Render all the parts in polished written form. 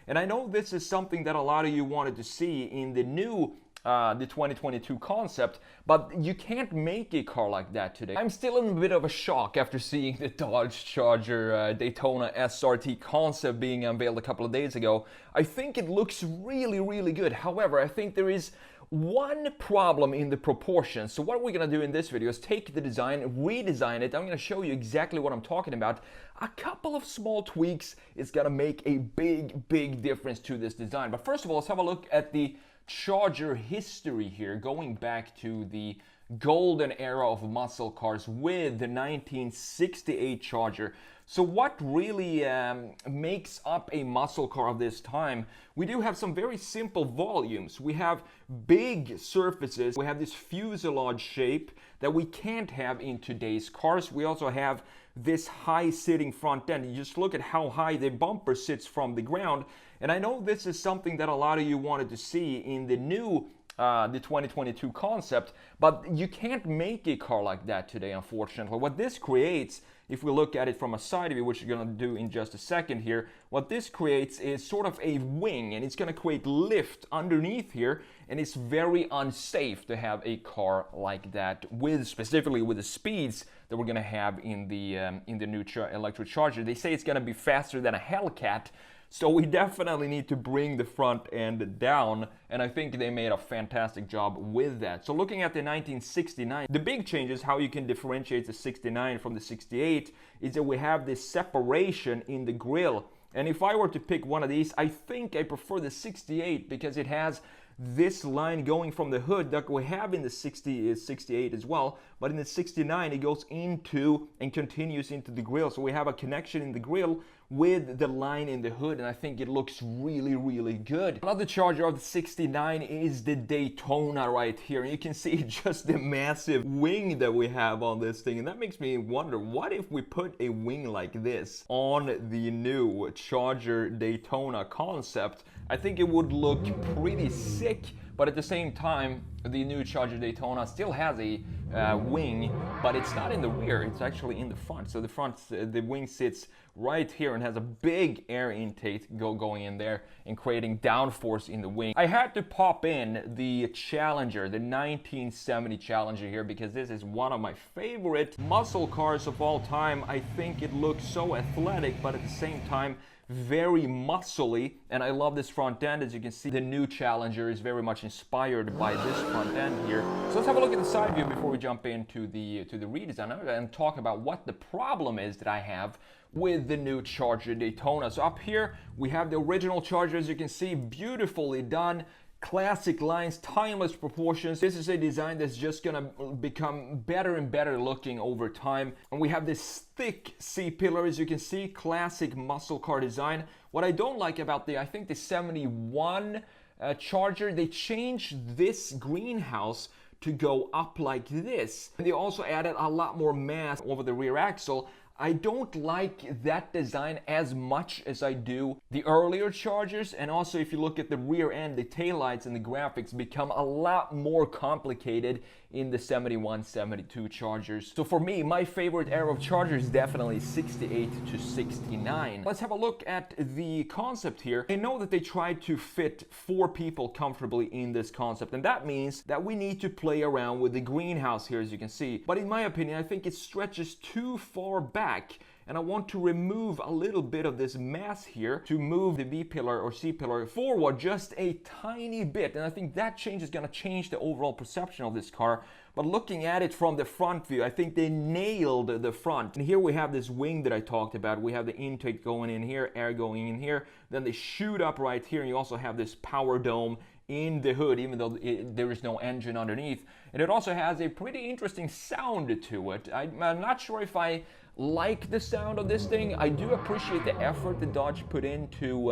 And I know this is something that a lot of you wanted to see in the new the 2022 Concept, but you can't make a car like that today. I'm still in a bit of a shock after seeing the Dodge Charger Daytona SRT Concept being unveiled a couple of days ago. I think it looks really, really good. However, I think there is one problem in the proportions. So what we're gonna do in this video is take the design, redesign it. I'm gonna show you exactly what I'm talking about. A couple of small tweaks is gonna make a big difference to this design. But first of all, let's have a look at the Charger history here, going back to the golden era of muscle cars with the 1968 Charger. So what really makes up a muscle car of this time? We do have some very simple volumes. We have big surfaces. We have this fuselage shape that we can't have in today's cars. We also have this high sitting front end. You just look at how high the bumper sits from the ground. And I know this is something that a lot of you wanted to see in the new the 2022 Concept, but you can't make a car like that today, unfortunately. What this creates, if we look at it from a side view, which we're going to do in just a second here, what this creates is sort of a wing, and it's going to create lift underneath here, and it's very unsafe to have a car like that, with specifically with the speeds that we're going to have in the new electric Charger. They say it's going to be faster than a Hellcat. So we definitely need to bring the front end down, and I think they made a fantastic job with that. So looking at the 1969, the big change is how you can differentiate the 69 from the 68 is that we have this separation in the grille. And if I were to pick one of these, I think I prefer the 68 because it has this line going from the hood that we have in the 68 as well, but in the 69 it goes into and continues into the grille. So we have a connection in the grille with the line in the hood, and I think it looks really good. Another Charger of the 69 is the Daytona right here. You can see just the massive wing that we have on this thing, and that makes me wonder, what if we put a wing like this on the new Charger Daytona Concept? I think it would look pretty sick, but at the same time, the new Charger Daytona still has a wing, but it's not in the rear, it's actually in the front. So the wing sits right here and has a big air intake going in there and creating downforce in the wing. I had to pop in the Challenger, the 1970 Challenger here, because this is one of my favorite muscle cars of all time. I think it looks so athletic, but at the same time, very muscly, and I love this front end. As you can see, the new Challenger is very much inspired by this front end here. So let's have a look at the side view before we jump into the redesign and talk about what the problem is that I have with the new Charger Daytona. So up here we have the original Charger, as you can see, beautifully done. Classic lines, timeless proportions. This is a design that's just gonna become better and better looking over time. And we have this thick C-pillar, as you can see, classic muscle car design. What I don't like about I think the 71 Charger, they changed this greenhouse to go up like this. And they also added a lot more mass over the rear axle. I don't like that design as much as I do the earlier Chargers, and also if you look at the rear end, the taillights and the graphics become a lot more complicated in the 71, 72 Chargers. So for me, my favorite era of Chargers is definitely 68 to 69. Let's have a look at the concept here. I know that they tried to fit 4 people comfortably in this concept, and that means that we need to play around with the greenhouse here, as you can see. But in my opinion, I think it stretches too far back, and I want to remove a little bit of this mass here to move the B-pillar or C-pillar forward just a tiny bit, and I think that change is going to change the overall perception of this car. But looking at it from the front view, I think they nailed the front. And here we have this wing that I talked about. We have the intake going in here, air going in here, then they shoot up right here, and you also have this power dome in the hood, even though there is no engine underneath. And it also has a pretty interesting sound to it. I'm not sure if I like the sound of this thing. I do appreciate the effort that Dodge put in to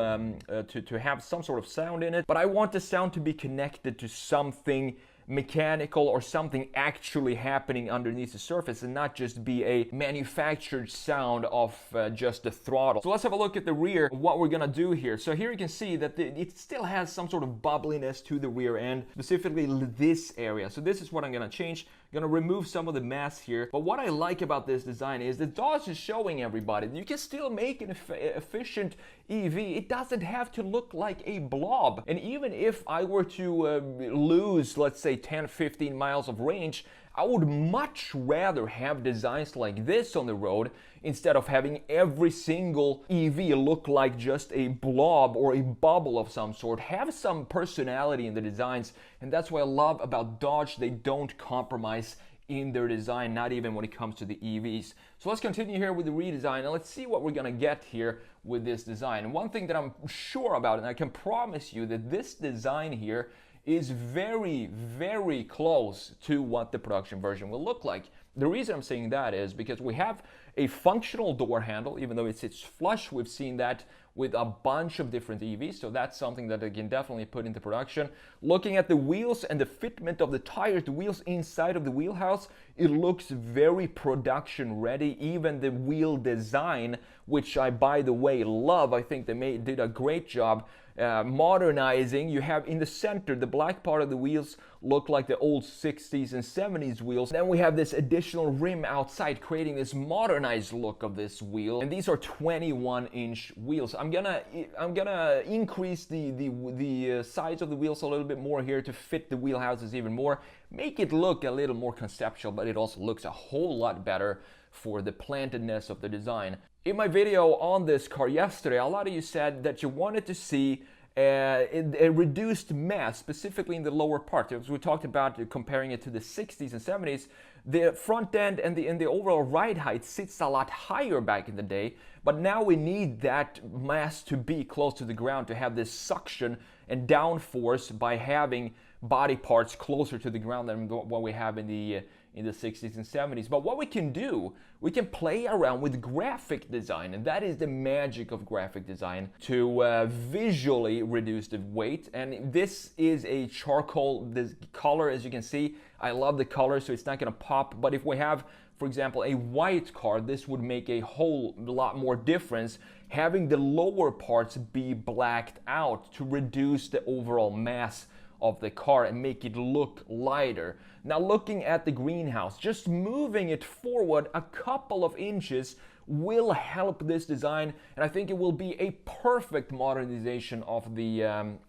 have some sort of sound in it, but I want the sound to be connected to something mechanical or something actually happening underneath the surface, and not just be a manufactured sound of just the throttle. So let's have a look at the rear, what we're gonna do here. So here you can see that it still has some sort of bubbliness to the rear end, specifically this area. So this is what I'm gonna change. I'm Gonna remove some of the mass here. But what I like about this design is that Dodge is showing everybody you can still make an efficient EV. It doesn't have to look like a blob. And even if I were to lose, let's say 10-15 miles of range, I would much rather have designs like this on the road instead of having every single EV look like just a blob or a bubble of some sort. Have some personality in the designs, and that's what I love about Dodge. They don't compromise in their design, not even when it comes to the EVs. So let's continue here with the redesign, and let's see what we're gonna get here with this design. And one thing that I'm sure about, and I can promise you that this design here is very, very close to what the production version will look like. The reason I'm saying that is because we have a functional door handle, even though it sits flush. We've seen that with a bunch of different EVs, so that's something that I can definitely put into production. Looking at the wheels and the fitment of the tires, the wheels inside of the wheelhouse, it looks very production ready. Even the wheel design, which I, by the way, love. I think they did a great job modernizing. You have in the center, the black part of the wheels look like the old 60s and 70s wheels. Then we have this additional rim outside, creating this modernized look of this wheel. And these are 21-inch wheels. I'm gonna increase the size of the wheels a little bit more here to fit the wheelhouses even more, make it look a little more conceptual, but it also looks a whole lot better for the plantedness of the design. In my video on this car yesterday, a lot of you said that you wanted to see a reduced mass, specifically in the lower part. As we talked about comparing it to the 60s and 70s, the front end and the overall ride height sits a lot higher back in the day, but now we need that mass to be close to the ground to have this suction and downforce by having body parts closer to the ground than what we have in the 60s and 70s. But what we can do, we can play around with graphic design, and that is the magic of graphic design, to visually reduce the weight. And this is a charcoal, this color, as you can see, I love the color, so it's not gonna pop. But if we have, for example, a white car, this would make a whole lot more difference, having the lower parts be blacked out to reduce the overall mass of the car and make it look lighter. Now looking at the greenhouse, just moving it forward a couple of inches will help this design, and I think it will be a perfect modernization of the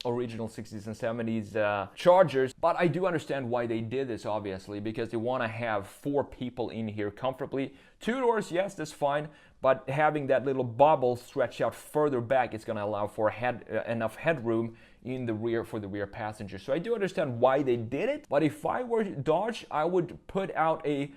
original 60s and 70s Chargers. But I do understand why they did this, obviously, because they want to have 4 people in here comfortably. 2 doors, yes, that's fine, but having that little bubble stretch out further back, it's going to allow for enough headroom in the rear for the rear passenger. So I do understand why they did it, but if I were Dodge, I would put out a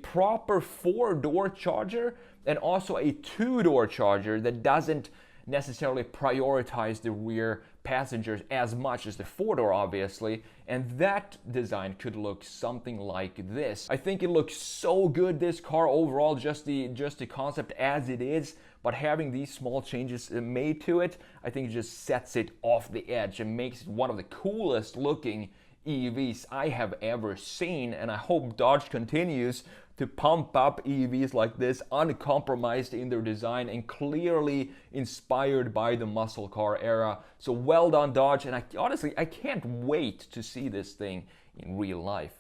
proper 4-door Charger and also a 2-door Charger that doesn't necessarily prioritize the rear passengers as much as the 4-door, obviously, and that design could look something like this. I think it looks so good, this car overall, just the concept as it is, but having these small changes made to it, I think it just sets it off the edge and makes it one of the coolest looking EVs I have ever seen. And I hope Dodge continues to pump up EVs like this, uncompromised in their design and clearly inspired by the muscle car era. So well done, Dodge, and honestly, I can't wait to see this thing in real life.